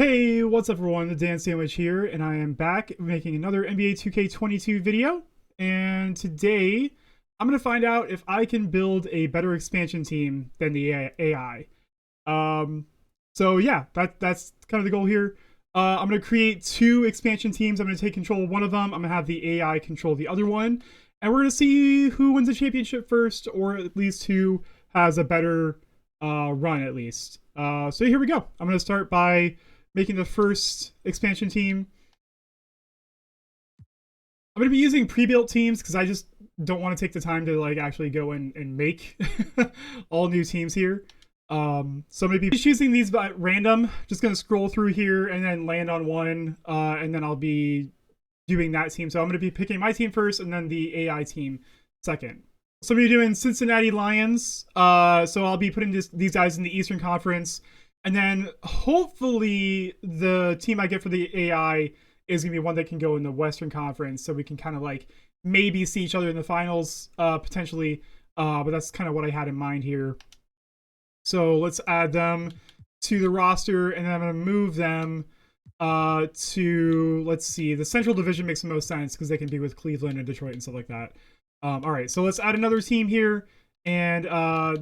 Hey, what's up everyone? The Dan Sandwich here, and I am back making another NBA 2K22 video. And today, I'm going to find out if I can build a better expansion team than the AI. So yeah, that's kind of the goal here. I'm going to create two expansion teams. I'm going to take control of one of them. I'm going to have the AI control the other one. And we're going to see who wins the championship first, or at least who has a better run at least. So here we go. I'm going to start by making the first expansion team. I'm going to be using pre-built teams because I just don't want to take the time to like actually go and make all new teams here. So I'm going to be choosing these by random. Just going to scroll through here and then land on one, and then I'll be doing that team. So I'm going to be picking my team first and then the AI team second. So I'm going to be doing Cincinnati Lions. So I'll be putting these guys in the Eastern Conference. And then hopefully the team I get for the AI is going to be one that can go in the Western Conference. So we can kind of like maybe see each other in the finals potentially. But that's kind of what I had in mind here. So let's add them to the roster. And then I'm going to move them to, let's see, the Central Division makes the most sense because they can be with Cleveland and Detroit and stuff like that. All right, so let's add another team here. And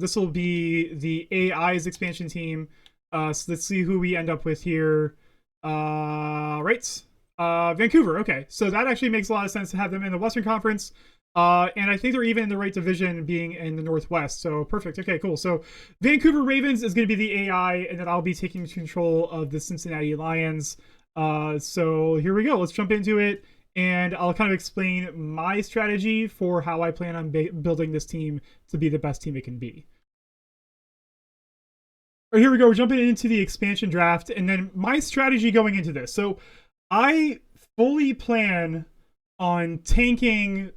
this will be the AI's expansion team. So let's see who we end up with here. Right. Vancouver. Okay. So that actually makes a lot of sense to have them in the Western Conference. And I think they're even in the right division being in the Northwest. So perfect. Okay, cool. So Vancouver Ravens is going to be the AI, and then I'll be taking control of the Cincinnati Lions. So here we go. Let's jump into it. And I'll kind of explain my strategy for how I plan on building this team to be the best team it can be. All right, here we go. We're jumping into the expansion draft, and then my strategy going into this. So I fully plan on tanking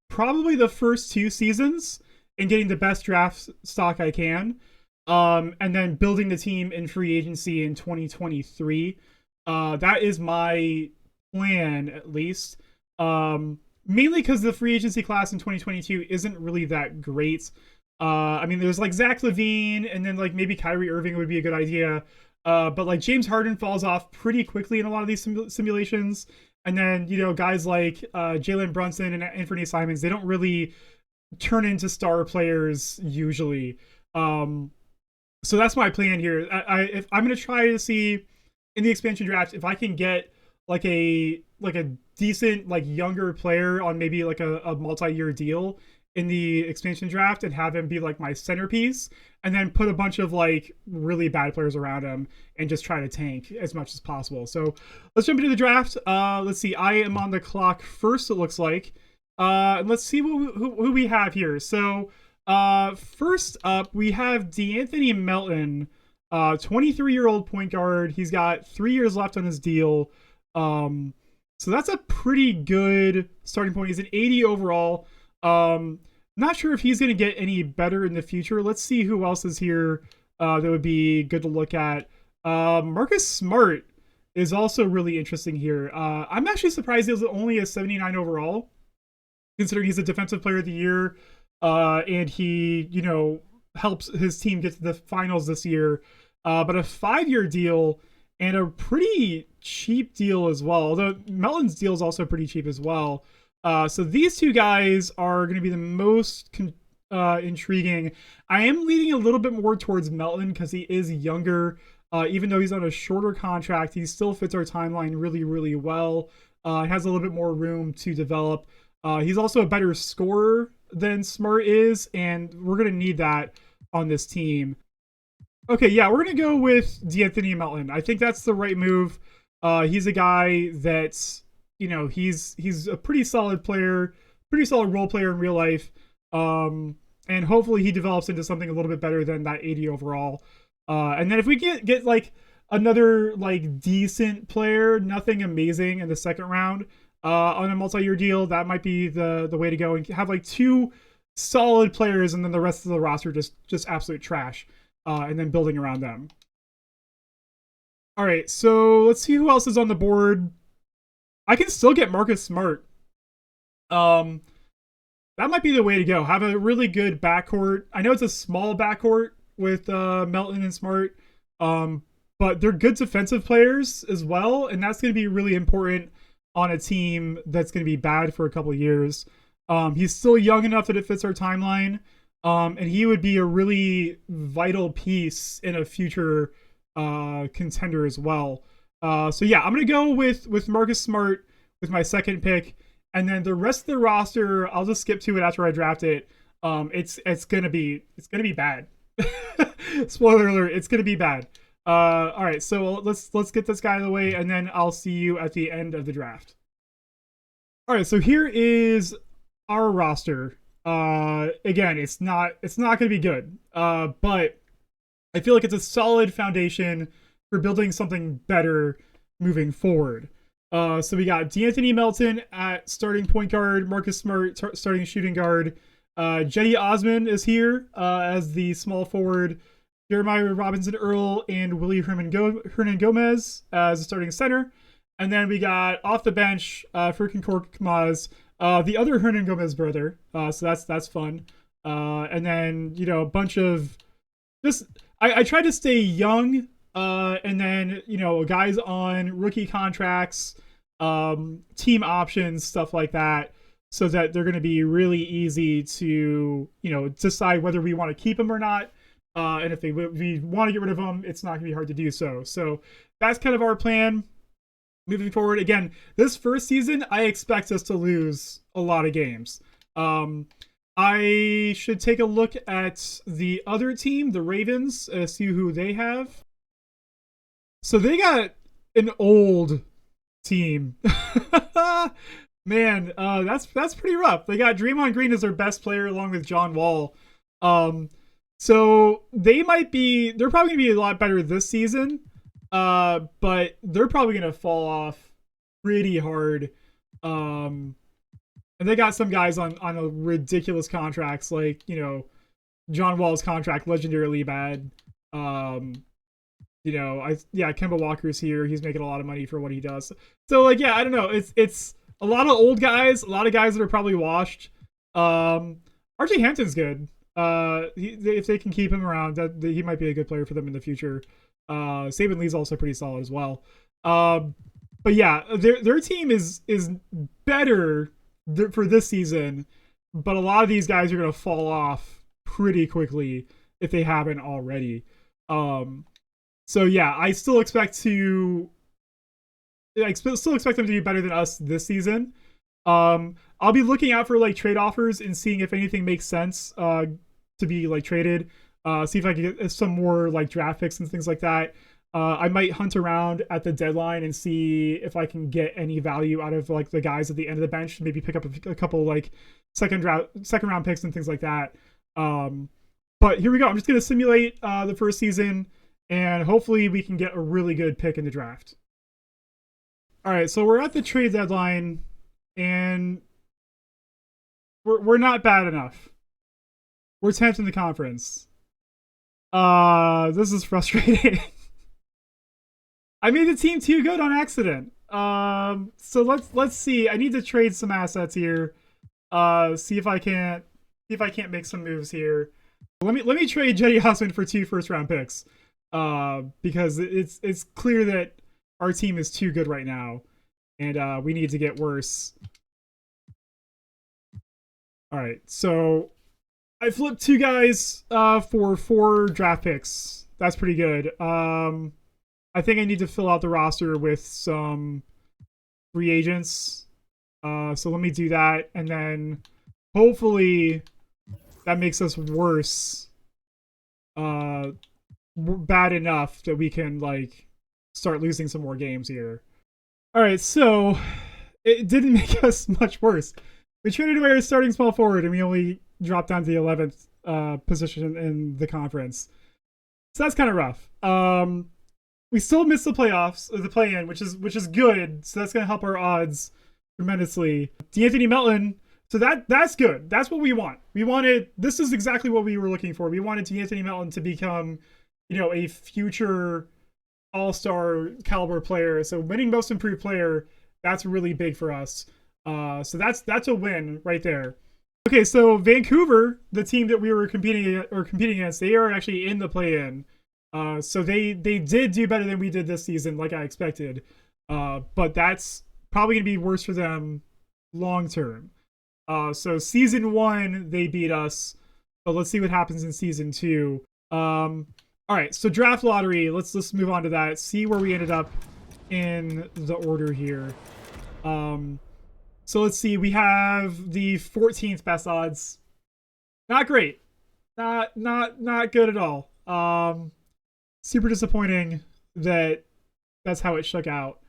probably the first two seasons and getting the best draft stock I can, and then building the team in free agency in 2023. That is my plan, at least. Mainly because the free agency class in 2022 isn't really that great. I mean, there's like Zach LaVine, and then like maybe Kyrie Irving would be a good idea. But like James Harden falls off pretty quickly in a lot of these simulations. And then, you know, guys like Jalen Brunson and Anthony Simons, they don't really turn into star players usually. So that's my plan here. If I'm going to try to see in the expansion draft if I can get like a decent like younger player on maybe like a multi-year deal in the expansion draft and have him be like my centerpiece, and then put a bunch of like really bad players around him and just try to tank as much as possible. So let's jump into the draft. Let's see. I am on the clock first, it looks like. Let's see who we have here. So first up, we have DeAnthony Melton, 23-year-old point guard. He's got 3 years left on his deal. So that's a pretty good starting point. He's an 80 overall. Not sure if he's going to get any better in the future. Let's see who else is here that would be good to look at. Marcus Smart is also really interesting here. I'm actually surprised he was only a 79 overall, considering he's a defensive player of the year, and he, you know, helps his team get to the finals this year. But a 5-year deal and a pretty cheap deal as well, although Melton's deal is also pretty cheap as well. So these two guys are going to be the most intriguing. I am leaning a little bit more towards Melton because he is younger. Even though he's on a shorter contract, he still fits our timeline really, really well. Has a little bit more room to develop. He's also a better scorer than Smart is, and we're going to need that on this team. Okay, yeah, we're going to go with DeAnthony Melton. I think that's the right move. He's a guy that's, you know, he's a pretty solid player, pretty solid role player in real life. And hopefully he develops into something a little bit better than that 80 overall. And then if we get like another like decent player, nothing amazing in the second round on a multi-year deal, that might be the way to go, and have like two solid players and then the rest of the roster just absolute trash, and then building around them. All right, so let's see who else is on the board. I can still get Marcus Smart. That might be the way to go. Have a really good backcourt. I know it's a small backcourt with Melton and Smart. but they're good defensive players as well, and that's going to be really important on a team that's going to be bad for a couple of years. He's still young enough that it fits our timeline, and he would be a really vital piece in a future contender as well. So yeah, I'm gonna go with Marcus Smart with my second pick, and then the rest of the roster, I'll just skip to it after I draft it. It's gonna be bad. Spoiler alert, it's gonna be bad. All right, so let's get this guy out of the way, and then I'll see you at the end of the draft. All right, so here is our roster. Again, it's not gonna be good. But I feel like it's a solid foundation for building something better moving forward. So we got De'Anthony Melton at starting point guard, Marcus Smart starting shooting guard. Jetty Osman is here as the small forward. Jeremiah Robinson Earl and Willie Hernan Gomez as a starting center. And then we got off the bench, Furkan Korkmaz, the other Hernan Gomez brother. So that's fun. And then, a bunch of just, I try to stay young. And then, guys on rookie contracts, team options, stuff like that, so that they're going to be really easy to, decide whether we want to keep them or not. And if we want to get rid of them, it's not going to be hard to do so. So that's kind of our plan moving forward. Again, this first season, I expect us to lose a lot of games. I should take a look at the other team, the Ravens, see who they have. So they got an old team. Man, that's pretty rough. They got Draymond Green as their best player along with John Wall. So they're probably gonna be a lot better this season. But they're probably gonna fall off pretty hard. And they got some guys on a ridiculous contracts, like, John Wall's contract, legendarily bad. Kemba Walker's here. He's making a lot of money for what he does. So, I don't know. It's a lot of old guys, a lot of guys that are probably washed. RJ Hampton's good. If they can keep him around, he might be a good player for them in the future. Saban Lee's also pretty solid as well. But yeah, their team is better for this season, but a lot of these guys are going to fall off pretty quickly if they haven't already. So yeah, I still expect them to be better than us this season. I'll be looking out for trade offers and seeing if anything makes sense to be traded. See if I can get some more draft picks and things like that. I might hunt around at the deadline and see if I can get any value out of the guys at the end of the bench. Maybe pick up a couple second round picks and things like that. But here we go. I'm just gonna simulate the first season, and hopefully we can get a really good pick in the draft. All right, so we're at the trade deadline, and we're not bad enough. We're 10th in the conference. This is frustrating. I made the team too good on accident. So let's see. I need to trade some assets here. See if I can't make some moves here. Let me trade Jetty Osman for 2 first-round picks. Because it's clear that our team is too good right now, and we need to get worse. All right, so I flipped 2 guys for 4 draft picks. That's pretty good. I think I need to fill out the roster with some free agents. So let me do that, and then hopefully that makes us worse. Bad enough that we can start losing some more games here. All right, so it didn't make us much worse. We traded away our starting small forward, and we only dropped down to the 11th position in the conference. So that's kind of rough. We still missed the playoffs, or the play-in, which is good. So that's going to help our odds tremendously. De'Anthony Melton. So that's good. That's what we want. This is exactly what we were looking for. We wanted De'Anthony Melton to become, a future all-star caliber player. So winning most improved player, that's really big for us. So that's a win right there. Okay, so Vancouver, the team that we were competing against, they are actually in the play-in. So they did do better than we did this season, like I expected. But that's probably gonna be worse for them long term. So season 1 they beat us, but let's see what happens in season 2. All right, so draft lottery. Let's move on to that. See where we ended up in the order here. So let's see. We have the 14th best odds. Not great. Not good at all. Super disappointing that that's how it shook out.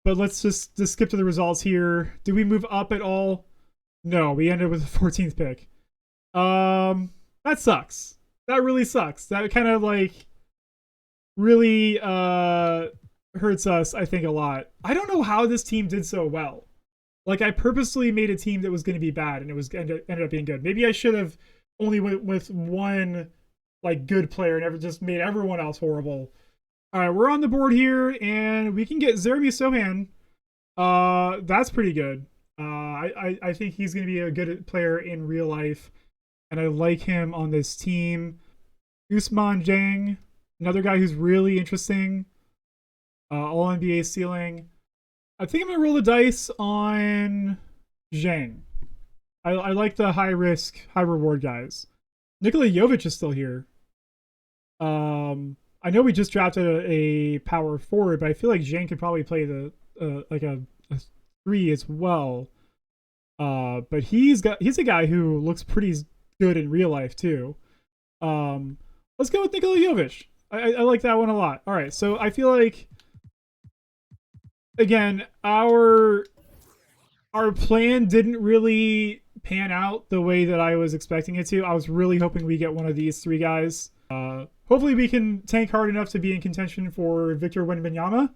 But let's just skip to the results here. Did we move up at all? No, we ended with the 14th pick. That sucks. That really sucks. That kind of like really hurts us, I think, a lot. I don't know how this team did so well. Like, I purposely made a team that was going to be bad, and it was ended up being good. Maybe I should have only went with one like good player and just made everyone else horrible. All right, we're on the board here, and we can get Jeremy Sohan. That's pretty good. I think he's going to be a good player in real life, and I like him on this team. Usman Jang, another guy who's really interesting. All NBA ceiling. I think I'm going to roll the dice on Zhang. I like the high risk, high reward guys. Nikola Jovic is still here. I know we just drafted a power forward, but I feel like Zhang could probably play the like a 3 as well. But he's a guy who looks pretty good in real life too. Let's go with Nikola Jovic. I like that one a lot. All right, so I feel like, again, our plan didn't really pan out the way that I was expecting it to. I was really hoping we get one of these 3 guys. Hopefully we can tank hard enough to be in contention for Victor Wembanyama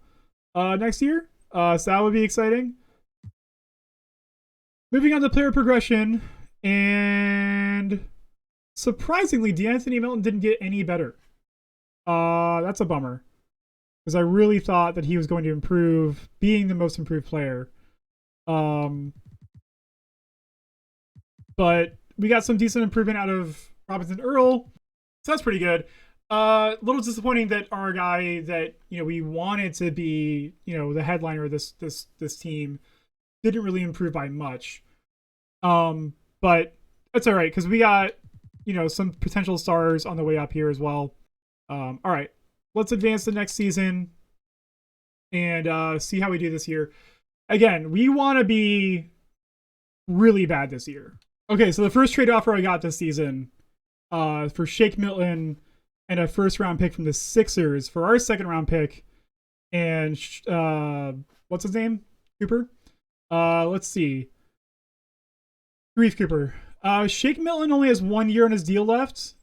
next year. So that would be exciting. Moving on to player progression, and surprisingly, DeAnthony Melton didn't get any better. That's a bummer, because I really thought that he was going to improve, being the most improved player. But we got some decent improvement out of Robinson Earl, so that's pretty good. A little disappointing that our guy that we wanted to be the headliner of this team didn't really improve by much. But that's all right, because we got some potential stars on the way up here as well. All right, let's advance the next season and see how we do this year. Again, we want to be really bad this year. Okay, so the first trade offer I got this season for Shake Milton and a first round pick from the Sixers for our second round pick, and what's his name? Cooper? Let's see. Grief Cooper. Shake Milton only has 1 year on his deal left.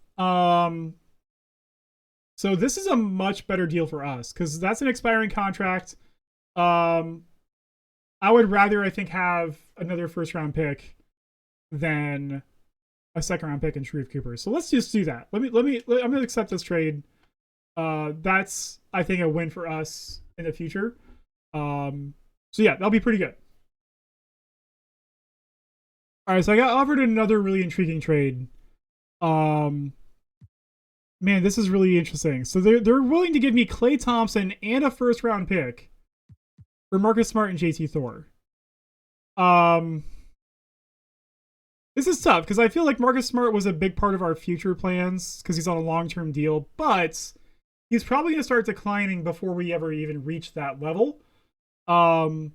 So this is a much better deal for us, because that's an expiring contract. I would rather, I think, have another first round pick than a second round pick in Sharif Cooper. So let's just do that. I'm gonna accept this trade. That's, I think, a win for us in the future. So yeah, that'll be pretty good. All right, so I got offered another really intriguing trade. Man, this is really interesting. So they're willing to give me Klay Thompson and a first round pick for Marcus Smart and JT Thor. This is tough, because I feel like Marcus Smart was a big part of our future plans because he's on a long-term deal, but he's probably going to start declining before we ever even reach that level. And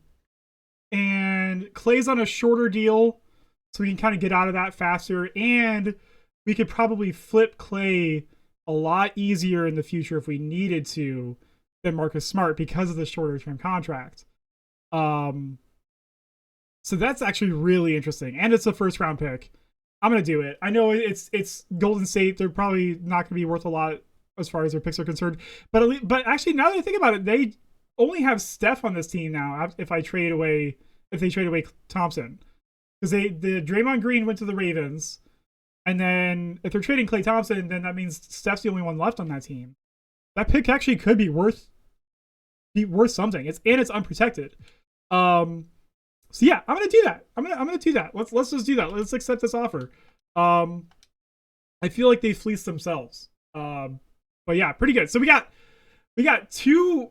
Klay's on a shorter deal, so we can kind of get out of that faster, and we could probably flip Klay a lot easier in the future if we needed to than Marcus Smart because of the shorter term contract. So that's actually really interesting, and it's a first round pick. I'm gonna do it. I know it's Golden State. They're probably not gonna be worth a lot as far as their picks are concerned. But actually, now that I think about it, they only have Steph on this team now. If they trade away Thompson, because the Draymond Green went to the Ravens, and then if they're trading Klay Thompson, then that means Steph's the only one left on that team. That pick actually could be worth something. It's unprotected. So yeah, I'm gonna do that. I'm gonna do that. Let's just do that. Let's accept this offer. I feel like they fleeced themselves. But yeah, pretty good. So we got 2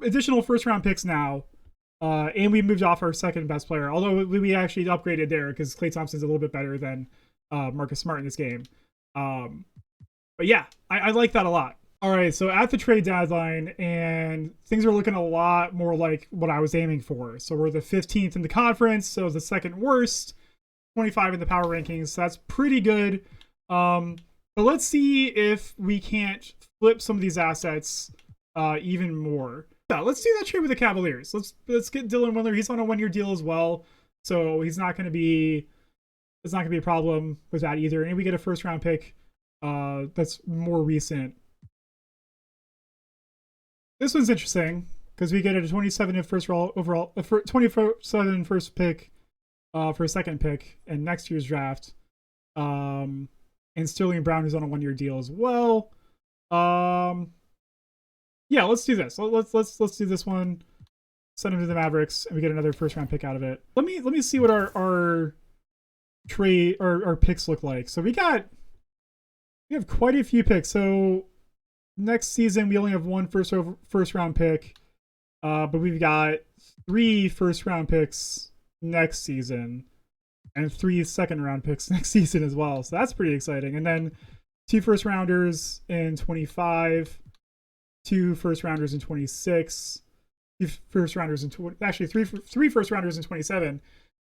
additional first round picks now. And we moved off our second best player, although we actually upgraded there because Klay Thompson's a little bit better than Marcus Smart in this game. But yeah, I like that a lot. All right, so at the trade deadline, and things are looking a lot more like what I was aiming for. So we're the 15th in the conference, so the second worst, 25 in the power rankings. So that's pretty good. But let's see if we can't flip some of these assets even more. Yeah, let's do that trade with the Cavaliers. Let's get Dylan Windler. He's on a 1-year deal as well, so it's not going to be a problem with that either. And we get a first round pick that's more recent. This one's interesting because we get a 27 first overall, 27 first pick for a second pick in next year's draft. And Sterling Brown is on a 1-year deal as well. Yeah, let's do this. Let's do this one. Send him to the Mavericks, and we get another first round pick out of it. Let me see what our trade our picks look like. So we have quite a few picks. So next season we only have 1 first round pick, but we've got 3 first round picks next season and 3 second round picks next season as well. So that's pretty exciting. And then 2 first rounders in 25, 2 first rounders in 26, 2 first rounders in 20, actually 3 first rounders in 27.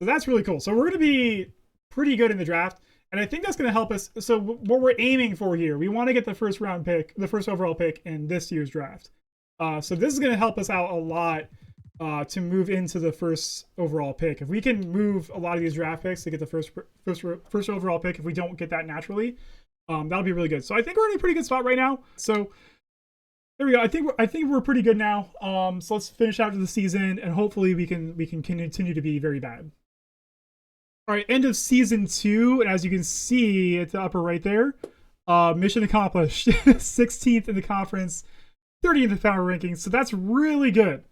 So that's really cool. So we're going to be pretty good in the draft. And I think that's going to help us. So what we're aiming for here, we want to get the first round pick, the first overall pick in this year's draft. So this is going to help us out a lot to move into the first overall pick. If we can move a lot of these draft picks to get the first overall pick, if we don't get that naturally, that'll be really good. So I think we're in a pretty good spot right now. So there we go. I think we're pretty good now. So let's finish out the season, and hopefully we can continue to be very bad. All right, end of season 2, and as you can see at the upper right there, mission accomplished. 16th in the conference, 30th in the power rankings. So that's really good.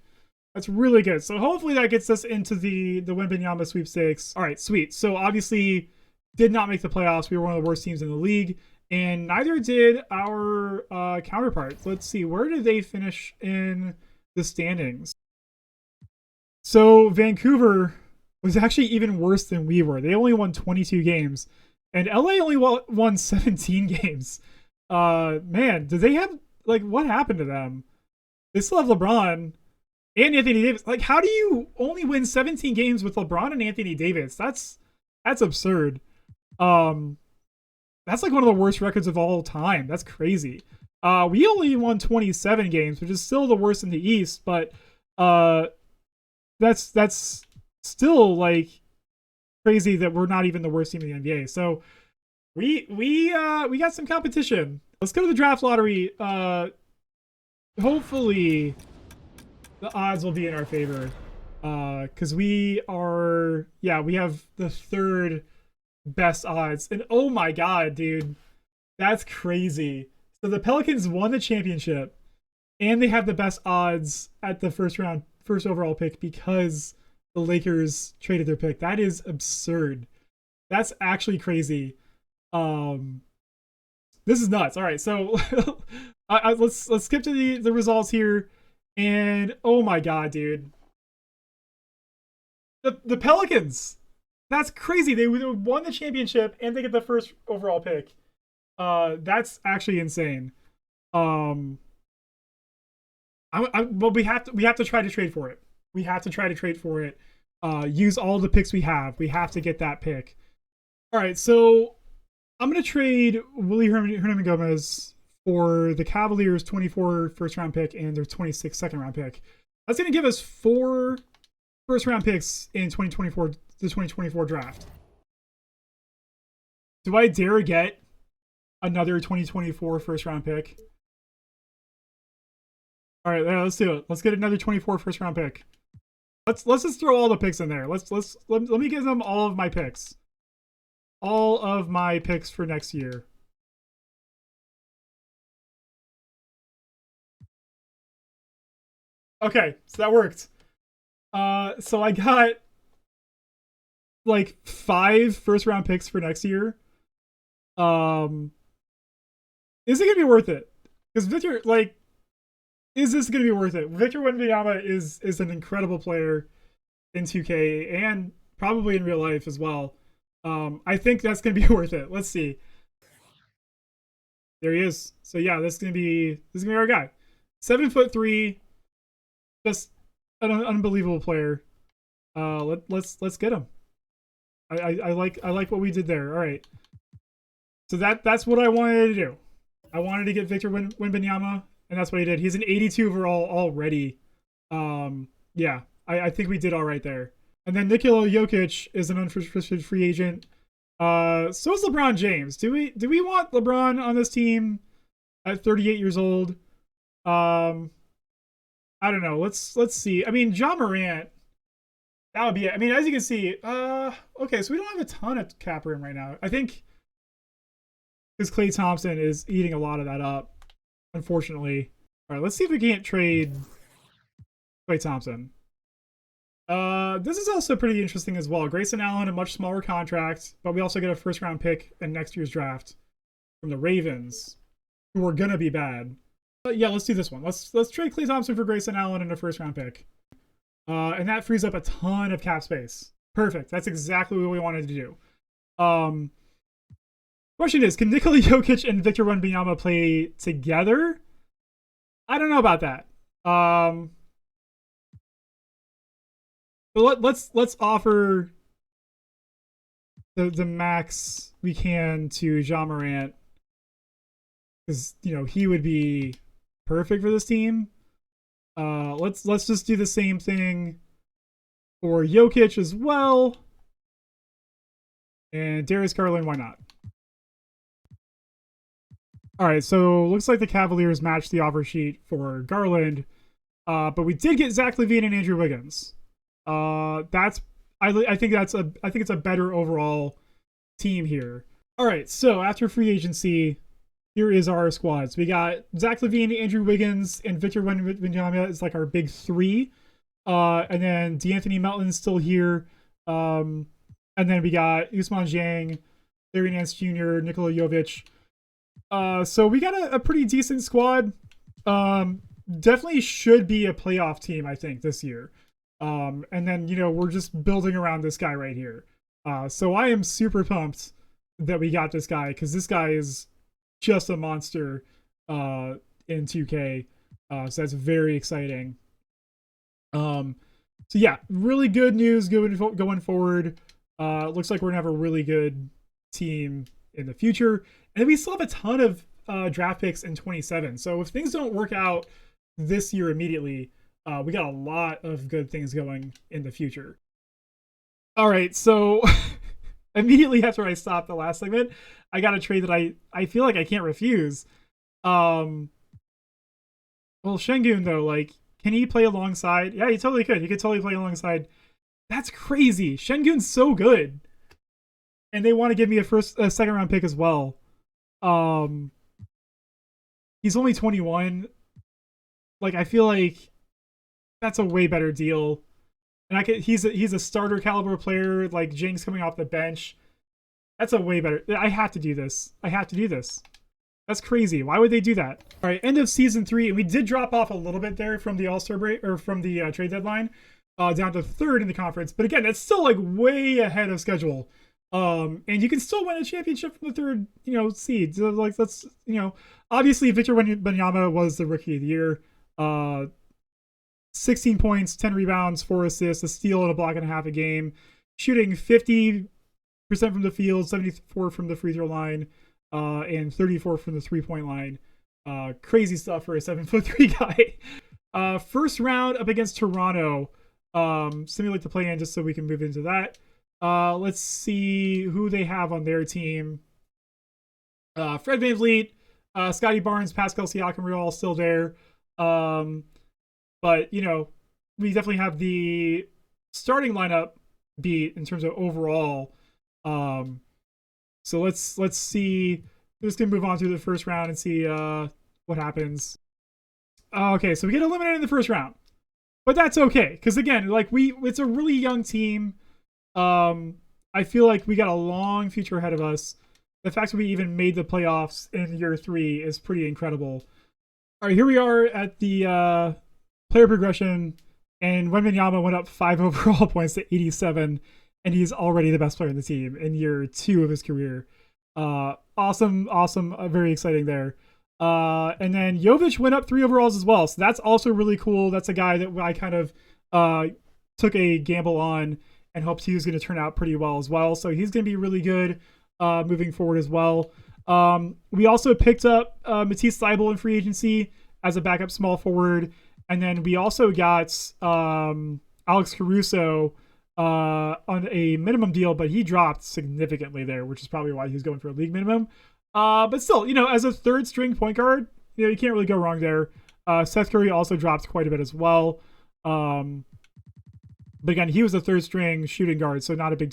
That's really good. So hopefully that gets us into the Wembanyama sweepstakes. All right, sweet. So obviously did not make the playoffs. We were one of the worst teams in the league, and neither did our counterparts. Let's see, where did they finish in the standings? So Vancouver was actually even worse than we were. They only won 22 games, and LA only won 17 games. Man, did they have, like, what happened to them? They still have LeBron and Anthony Davis. Like, how do you only win 17 games with LeBron and Anthony Davis? That's absurd. That's like one of the worst records of all time. That's crazy. We only won 27 games, which is still the worst in the East, but that's still like crazy that we're not even the worst team in the NBA. So we got some competition. Let's go to the draft lottery. Hopefully the odds will be in our favor. Because we have the 3rd best odds. And oh my god, dude, that's crazy. So the Pelicans won the championship, and they have the best odds at the first overall pick because the Lakers traded their pick. That is absurd. That's actually crazy. This is nuts. All right, so let's skip to the results here. And oh my god, dude, the Pelicans. That's crazy. They won the championship and they get the first overall pick. That's actually insane. But we have to try to trade for it. We have to try to trade for it. Use all the picks we have. We have to get that pick. All right, so I'm gonna trade Willie Hernangomez for the Cavaliers' 24 first round pick and their 26 second round pick. That's gonna give us 4 first round picks in 2024, the 2024 draft. Do I dare get another 2024 first round pick? All right, let's do it. Let's get another 24 first round pick. Let's just throw all the picks in there. Let me give them all of my picks. All of my picks for next year. Okay, so that worked. So I got like 5 first round picks for next year. Is it gonna be worth it? Because Victor, like, is this gonna be worth it? Victor Wembanyama is an incredible player in 2K and probably in real life as well. I think that's gonna be worth it. Let's see. There he is. So yeah, this is gonna be our guy. 7'3", just an unbelievable player. Let's get him. I like what we did there. All right. So that's what I wanted to do. I wanted to get Victor Wembanyama, and that's what he did. He's an 82 overall already. Yeah, I think we did all right there. And then Nikola Jokic is an unrestricted free agent. So is LeBron James. Do we want LeBron on this team at 38 years old? I don't know. Let's see. I mean, Ja Morant. That would be it. I mean, as you can see, okay, so we don't have a ton of cap room right now. I think because Klay Thompson is eating a lot of that up, unfortunately. All right, let's see if we can't trade Klay Thompson. This is also pretty interesting as well. Grayson Allen, a much smaller contract, but we also get a first-round pick in next year's draft from the Ravens, who are gonna be bad. But yeah, let's do this one. Let's trade Klay Thompson for Grayson Allen and a first-round pick. And that frees up a ton of cap space. Perfect. That's exactly what we wanted to do. Question is, can Nikola Jokic and Victor Wembanyama play together? I don't know about that. But let's offer the max we can to Ja Morant, because he would be perfect for this team. Let's just do the same thing for Jokic as well. And Darius Garland, why not? All right, so looks like the Cavaliers matched the offer sheet for Garland, but we did get Zach LaVine and Andrew Wiggins. I think it's a better overall team here. All right, so after free agency, here is our squads. We got Zach LaVine, Andrew Wiggins, and Victor Wembanyama is like our big three. And then DeAnthony Melton's still here. And then we got Usman Jang, Larry Nance Jr., Nikola Jovic. So we got a pretty decent squad. Definitely should be a playoff team, I think, this year. And then, we're just building around this guy right here. So I am super pumped that we got this guy, because this guy is just a monster in 2K. So that's very exciting. So yeah, really good news going forward. Looks like we're gonna have a really good team in the future, and we still have a ton of draft picks in 27. So if things don't work out this year immediately, we got a lot of good things going in the future. All right, so immediately after I stopped the last segment, I got a trade that I feel like I can't refuse. Well, Şengün though, like, can he play alongside? Yeah, he totally could. He could totally play alongside. That's crazy. Şengün's so good, and they want to give me a second round pick as well. He's only 21. Like, I feel like that's a way better deal. And he's a starter caliber player. Like, Jing's coming off the bench. That's a way better. I have to do this. That's crazy. Why would they do that? All right, end of season 3, and we did drop off a little bit there from the All-Star break, or from the trade deadline, down to 3rd in the conference. But again, that's still like way ahead of schedule. And you can still win a championship from the 3rd, seed. So, like, that's, obviously Victor Wembanyama was the Rookie of the Year. 16 points, 10 rebounds, 4 assists, a steal, and a block and a half a game. Shooting 50% from the field, 74 from the free throw line, and 34 from the 3-point line. Crazy stuff for a 7'3" guy. First round up against Toronto. Simulate the play-in just so we can move into that. Let's see who they have on their team. Fred VanVleet, Scotty Barnes, Pascal Siakam are all still there. But, we definitely have the starting lineup beat in terms of overall. So let's see. We're just going to move on to the first round and see what happens. Okay, so we get eliminated in the first round. But that's okay, because again, like, it's a really young team. I feel like we got a long future ahead of us. the fact that we even made the playoffs in year 3 is pretty incredible. All right, here we are at the player progression, and Wembanyama went up 5 overall points to 87, and he's already the best player in the team in year 2 of his career. Awesome, very exciting there. And then Jovic went up 3 overalls as well, so that's also really cool. That's a guy that I kind of took a gamble on and hoped he was going to turn out pretty well as well. So he's going to be really good moving forward as well. We also picked up Matisse Thybulle in free agency as a backup small forward. And then we also got Alex Caruso on a minimum deal, but he dropped significantly there, which is probably why he's going for a league minimum. But still, as a third string point guard, you can't really go wrong there. Seth Curry also dropped quite a bit as well. But again, he was a third string shooting guard, so not a big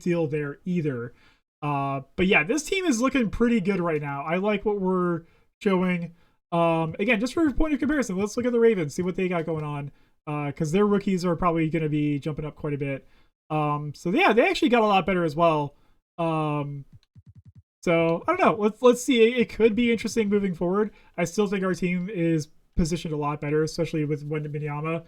deal there either. But yeah, this team is looking pretty good right now. I like what we're showing. Again, just for a point of comparison, let's look at the Ravens, see what they got going on. Because their rookies are probably going to be jumping up quite a bit. So yeah, they actually got a lot better as well. So I don't know. Let's see. It could be interesting moving forward. I still think our team is positioned a lot better, especially with Wembanyama.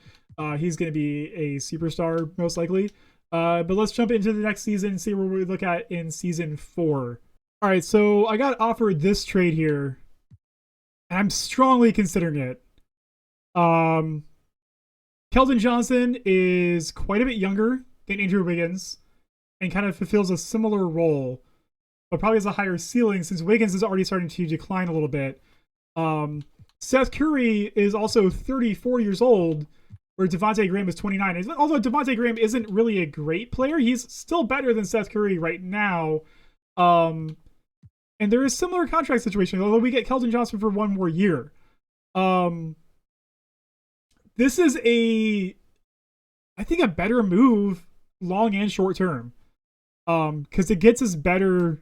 He's going to be a superstar most likely. But let's jump into the next season and see where we look at in season 4. All right, so I got offered this trade here. I'm strongly considering it. Keldon Johnson is quite a bit younger than Andrew Wiggins and kind of fulfills a similar role, but probably has a higher ceiling since Wiggins is already starting to decline a little bit. Seth Curry is also 34 years old, where Devontae Graham is 29. Although Devontae Graham isn't really a great player, he's still better than Seth Curry right now. And there is similar contract situation, although we get Keldon Johnson for 1 more year. This is I think a better move long and short term. Because it gets us a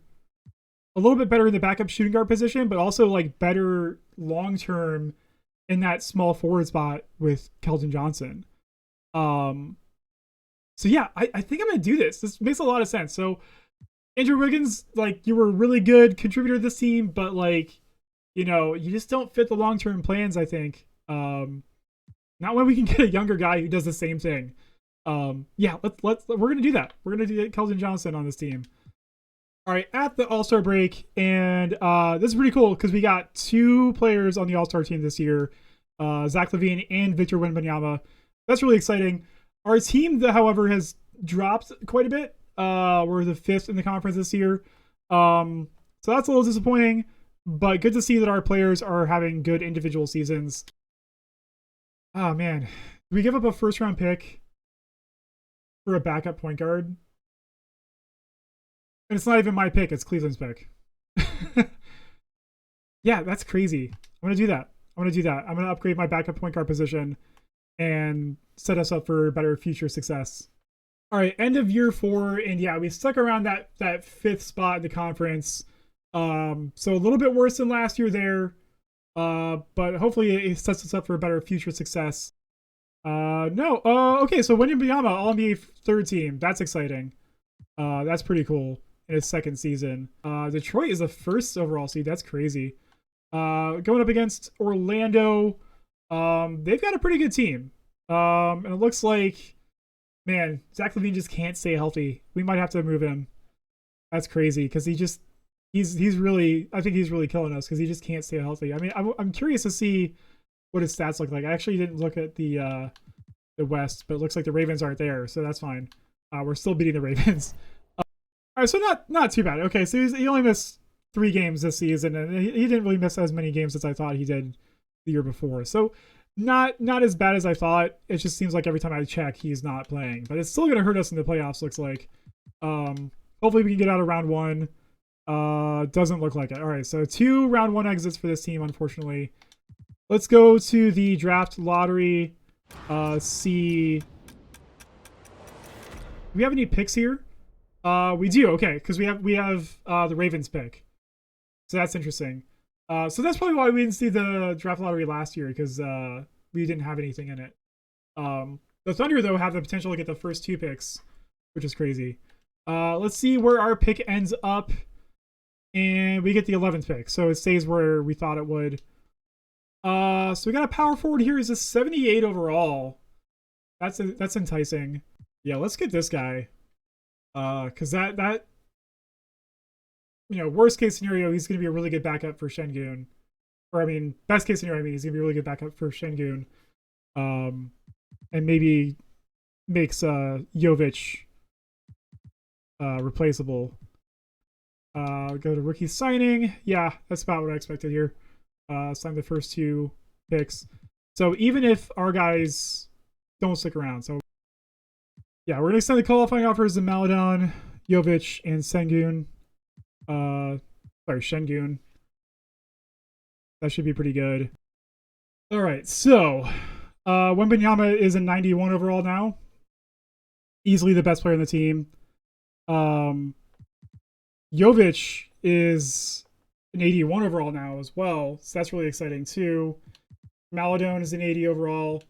little bit better in the backup shooting guard position, but also like better long term in that small forward spot with Keldon Johnson. So yeah, I think I'm gonna do this. This makes a lot of sense. So Andrew Wiggins, like, you were a really good contributor to this team, but like, you just don't fit the long term plans, I think. Not when we can get a younger guy who does the same thing. Yeah, we're gonna do that. We're gonna do Keldon Johnson on this team. All right, at the All-Star break, and this is pretty cool because we got 2 players on the All-Star team this year, Zach LaVine and Victor Wembanyama. That's really exciting. Our team, however, has dropped quite a bit. We're the 5th in the conference this year, so that's a little disappointing. But good to see that our players are having good individual seasons. Oh man, did we give up a first-round pick for a backup point guard? And it's not even my pick, it's Cleveland's pick. Yeah, that's crazy. I'm going to do that. I'm going to upgrade my backup point guard position and set us up for better future success. All right, end of year 4. And yeah, we stuck around that 5th spot in the conference. So a little bit worse than last year there. But hopefully it sets us up for a better future success. Okay, so Wembanyama, All-NBA 3rd team. That's exciting. That's pretty cool in his 2nd season. Detroit is the 1st overall seed. That's crazy. Going up against Orlando. They've got a pretty good team. And it looks like, man, Zach LaVine just can't stay healthy. We might have to move him. That's crazy because he's really, I think he's really killing us because he just can't stay healthy. I mean, I'm curious to see what his stats look like. I actually didn't look at the West, but it looks like the Ravens aren't there, so that's fine. We're still beating the Ravens. All right, so not too bad. Okay, so he only missed 3 games this season, and he didn't really miss as many games as I thought he did the year before. So not as bad as I thought. It just seems like every time I check, he's not playing. But it's still going to hurt us in the playoffs, looks like. Hopefully we can get out of round 1. Doesn't look like it. All right, so 2 round 1 exits for this team, unfortunately. Let's go to the draft lottery. See. Do we have any picks here? We do. Okay, because we have the Ravens pick. So that's interesting. So that's probably why we didn't see the draft lottery last year, because we didn't have anything in it. The Thunder, though, have the potential to get the first 2 picks, which is crazy. Let's see where our pick ends up. And we get the 11th pick. So it stays where we thought it would. So we got a power forward here. Is a 78 overall. That's enticing. Yeah, let's get this guy. Because that worst case scenario, he's gonna be a really good backup for Şengün. Or I mean, best case scenario, he's gonna be a really good backup for Şengün. And maybe makes Jovic replaceable. Go to rookie signing. Yeah, that's about what I expected here. Sign the first 2 picks. So even if our guys don't stick around, so yeah, we're gonna extend the qualifying offers to Maledon, Jovic, and Şengün. Şengün. That should be pretty good. All right, so Wembanyama is a 91 overall now. Easily the best player on the team. Jovic is an 81 overall now as well, so that's really exciting too. Maledon is an 80 overall.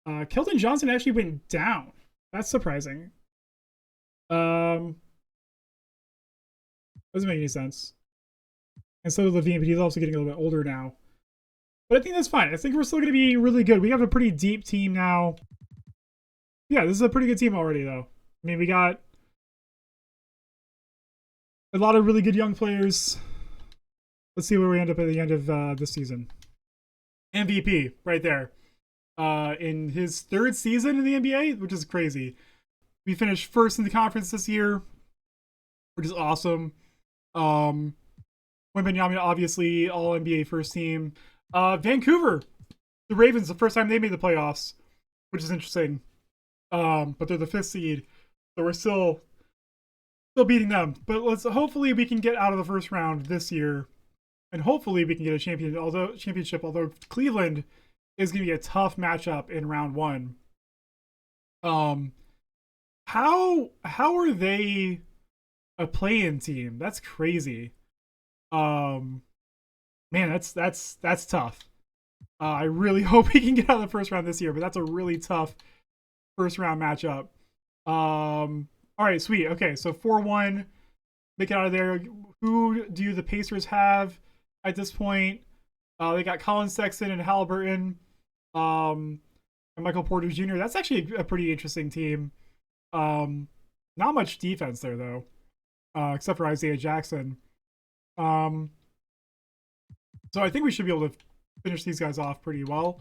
Keldon Johnson actually went down. That's surprising. Doesn't make any sense. And so did Levine, but he's also getting a little bit older now. But I think that's fine. I think we're still going to be really good. We have a pretty deep team now. Yeah, this is a pretty good team already, though. I mean, we got a lot of really good young players. Let's see where we end up at the end of this season. MVP, right there. In his 3rd season in the NBA, which is crazy. We finished 1st in the conference this year, which is awesome. Wembanyama, obviously, all NBA first team. Vancouver, the Ravens, the first time they made the playoffs, which is interesting. But they're the 5th seed, so we're still beating them. But hopefully we can get out of the first round this year, and hopefully we can get a championship. Although Cleveland is going to be a tough matchup in round 1. How are they a play-in team? That's crazy. Man, that's tough. I really hope we can get out of the first round this year, but that's a really tough first round matchup. All right, sweet. Okay, so 4-1, make it out of there. Who do the Pacers have at this point? They got Colin Sexton and Halliburton, and Michael Porter Jr. That's actually a pretty interesting team. Not much defense there though, except for Isaiah Jackson. So I think we should be able to finish these guys off pretty well.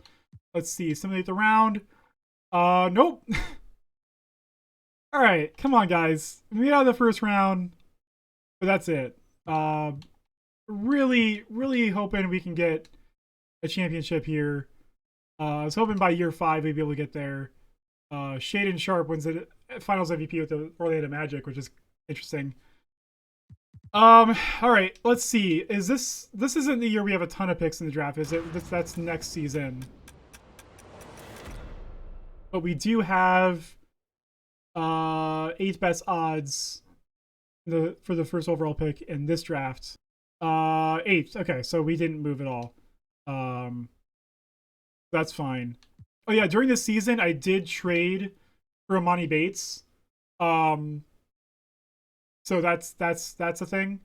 Let's see, simulate the round. Nope. All right, come on, guys. We got out of the first round, but that's it. Really, really hoping we can get a championship here. I was hoping by year 5 we'd be able to get there. Shaedon Sharpe wins the Finals MVP with the Orlando Magic, which is interesting. All right, let's see. This isn't the year we have a ton of picks in the draft, is it? That's next season. But we do have 8th best odds for the first overall pick in this draft. 8th. Okay, so we didn't move at all. That's fine. Oh yeah, during this season I did trade for Emoni Bates. So that's a thing.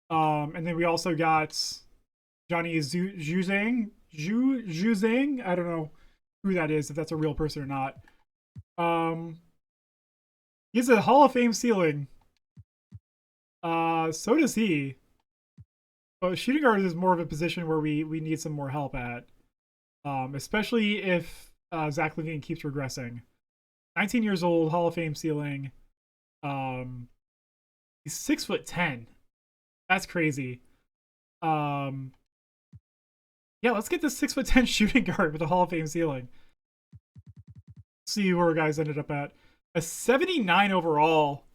And then we also got Johnny Juzang. I don't know who that is, if that's a real person or not. He has a Hall of Fame ceiling. So does he. But shooting guard is more of a position where we need some more help at. Especially if Zach LaVine keeps regressing. 19 years old, Hall of Fame ceiling. He's 6'10". That's crazy. Yeah, let's get this 6'10" shooting guard with a Hall of Fame ceiling. See where our guys ended up at. A 79 overall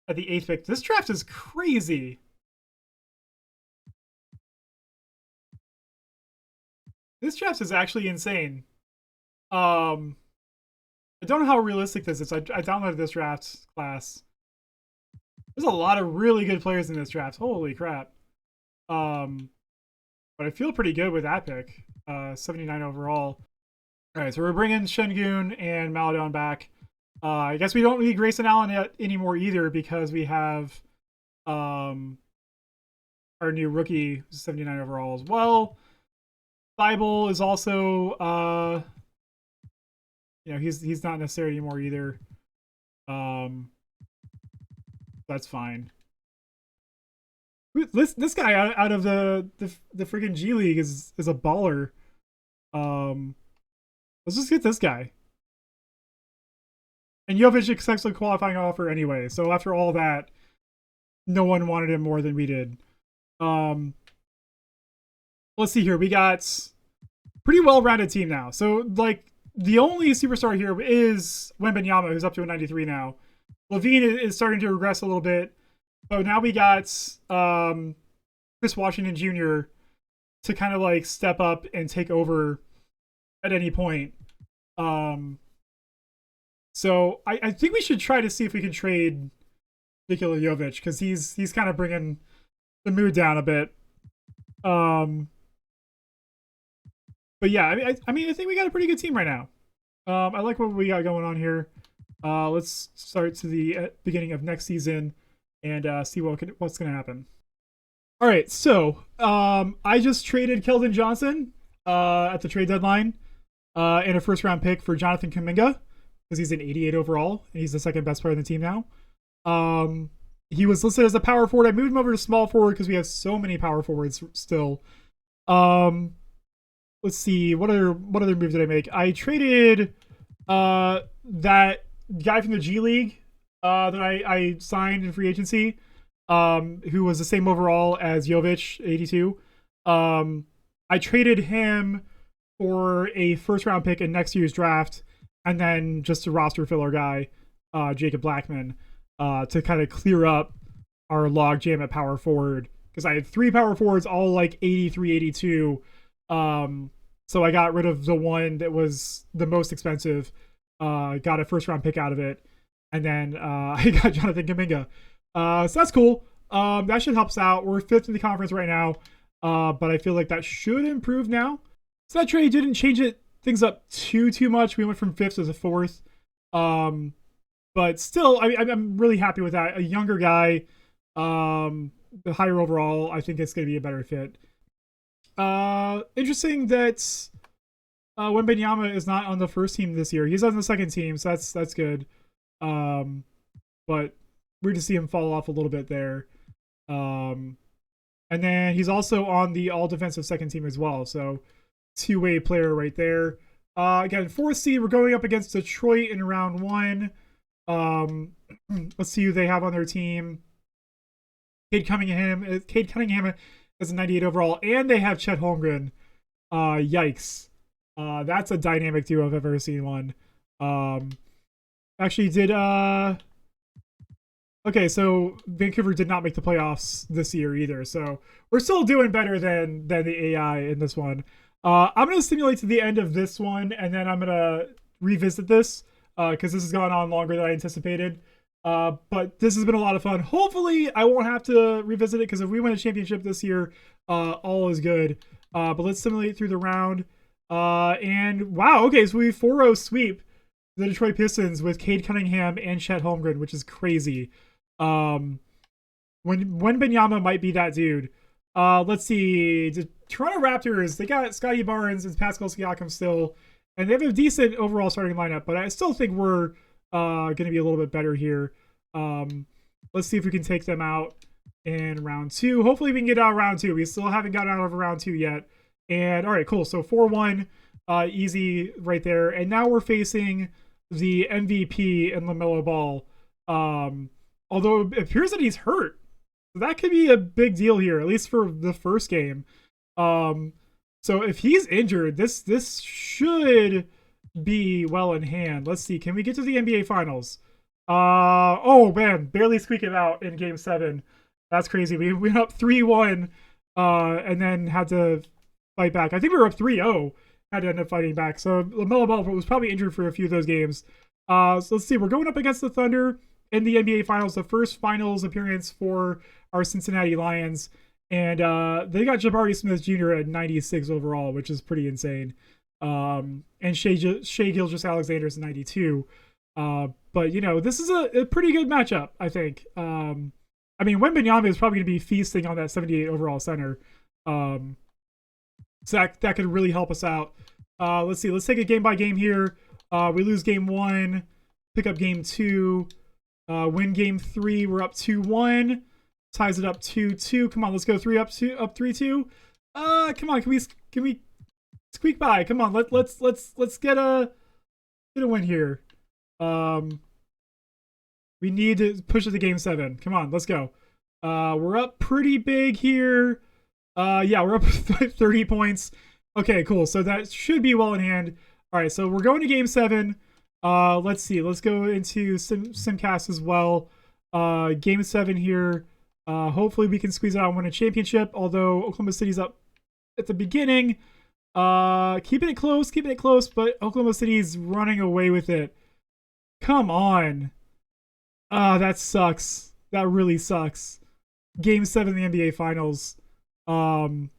at the 8th pick. This draft is crazy. This draft is actually insane. I don't know how realistic this is. I downloaded this draft class. There's a lot of really good players in this draft. Holy crap. But I feel pretty good with that pick. 79 overall. All right, so we're bringing Şengün and Maledon back. I guess we don't need Grayson Allen anymore either because we have our new rookie, 79 overall as well. Bible is also, he's not necessary anymore either. That's fine. This guy out of the freaking G League is a baller. Let's just get this guy. And Jovic accepts a qualifying offer anyway. So after all that, no one wanted him more than we did. Let's see here. We got pretty well-rounded team now. So like the only superstar here is Wembanyama, who's up to a 93 now. Levine is starting to regress a little bit. But now we got Chris Washington Jr. to kind of like step up and take over at any point. So I think we should try to see if we can trade Nikola Jovic because he's kind of bringing the mood down a bit. But yeah, I mean, I think we got a pretty good team right now. I like what we got going on here. Let's start to the beginning of next season and see what's going to happen. All right, so I just traded Keldon Johnson at the trade deadline and a first-round pick for Jonathan Kuminga because he's an 88 overall, and he's the second best player on the team now. He was listed as a power forward. I moved him over to small forward because we have so many power forwards still. Let's see, what other move did I make? I traded that guy from the G League that I signed in free agency, who was the same overall as Jovic, 82. I traded him for a first-round pick in next year's draft, and then just a roster filler guy, Jacob Blackman, to kind of clear up our log jam at power forward. Because I had 3 power forwards, all like 83, 82. So I got rid of the one that was the most expensive, got a first-round pick out of it, and then I got Jonathan Kuminga. So that's cool. That should help us out. We're 5th in the conference right now, but I feel like that should improve now. So that trade didn't change things up too much. We went from 5th to the 4th. But still, I'm really happy with that. A younger guy, the higher overall, I think it's going to be a better fit. Interesting that Wembanyama is not on the first team this year. He's on the second team, so that's good. But weird to see him fall off a little bit there. And then he's also on the all-defensive second team as well, so two-way player right there. Again, 4th seed, we're going up against Detroit in round 1. Let's see who they have on their team. Cade Cunningham is a 98 overall, and they have Chet Holmgren. Yikes. That's a dynamic duo if I've ever seen one. Actually did okay, so Vancouver did not make the playoffs this year either, so we're still doing better than the AI in this one. I'm going to simulate to the end of this one, and then I'm going to revisit this because this has gone on longer than I anticipated. But this has been a lot of fun. Hopefully, I won't have to revisit it because if we win a championship this year, all is good. But let's simulate through the round. And wow, okay, so we 4-0 sweep the Detroit Pistons with Cade Cunningham and Chet Holmgren, which is crazy. When Wembanyama might be that dude. Let's see. The Toronto Raptors, they got Scotty Barnes and Pascal Siakam still, and they have a decent overall starting lineup, but I still think we're going to be a little bit better here. Let's see if we can take them out in round 2. Hopefully we can get out of round 2. We still haven't gotten out of round 2 yet. And all right, cool. So 4-1, easy right there. And now we're facing the MVP in LaMelo Ball. Although it appears that he's hurt. That could be a big deal here, at least for the first game. So if he's injured, this should be well in hand. Let's see. Can we get to the NBA Finals? Oh man, barely squeak it out in Game 7. That's crazy. We went up 3-1, and then had to fight back. I think we were up 3-0. Had to end up fighting back. So LaMelo Ball was probably injured for a few of those games. So let's see. We're going up against the Thunder in the NBA Finals, the first Finals appearance for our Cincinnati Lions. And they got Jabari Smith Jr. at 96 overall, which is pretty insane. And Shea Gilgeous-Alexander is 92. But, you know, this is a pretty good matchup, I think. I mean, Wembanyama is probably going to be feasting on that 78 overall center. So that could really help us out. Let's see. Let's take it game by game here. We lose game 1, pick up game 2, win game 3. We're up 2-1. Ties it up 2-2. Come on, let's go 3-2. Come on, can we squeak by? Come on, let's get a win here. We need to push it to game 7. Come on, let's go. We're up pretty big here. Yeah, we're up 30 points. Okay, cool. So that should be well in hand. All right, so we're going to game 7. Let's see. Let's go into Simcast as well. Game 7 here. Hopefully we can squeeze it out and win a championship, although Oklahoma City's up at the beginning. Keeping it close, but Oklahoma City's running away with it. Come on. That sucks. That really sucks. Game 7 of the NBA Finals. Man,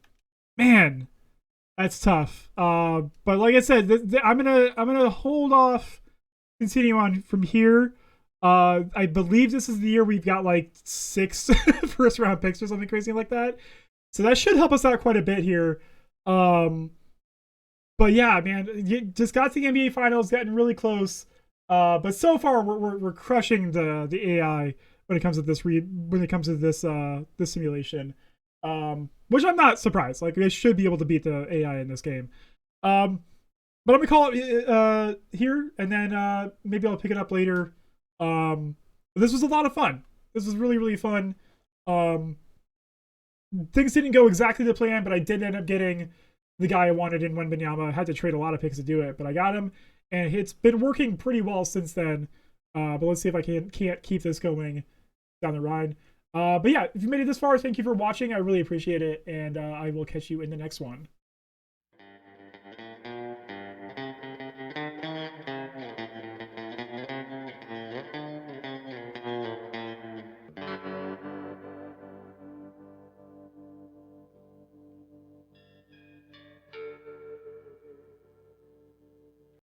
that's tough. But like I said, I'm gonna hold off, continue on from here. I believe this is the year we've got like 6 first round picks or something crazy like that. So that should help us out quite a bit here. But yeah, man, you just got to the NBA Finals, getting really close. But so far we're crushing the AI when it comes to this simulation. Which I'm not surprised. Like, they should be able to beat the AI in this game. But I'm gonna call it here, and then maybe I'll pick it up later. This was a lot of fun. This was really, really fun. Things didn't go exactly to plan, but I did end up getting the guy I wanted in Wembanyama. I had to trade a lot of picks to do it, but I got him, and it's been working pretty well since then. But let's see if I can't keep this going down the line. But yeah, if you made it this far, thank you for watching. I really appreciate it, and I will catch you in the next one.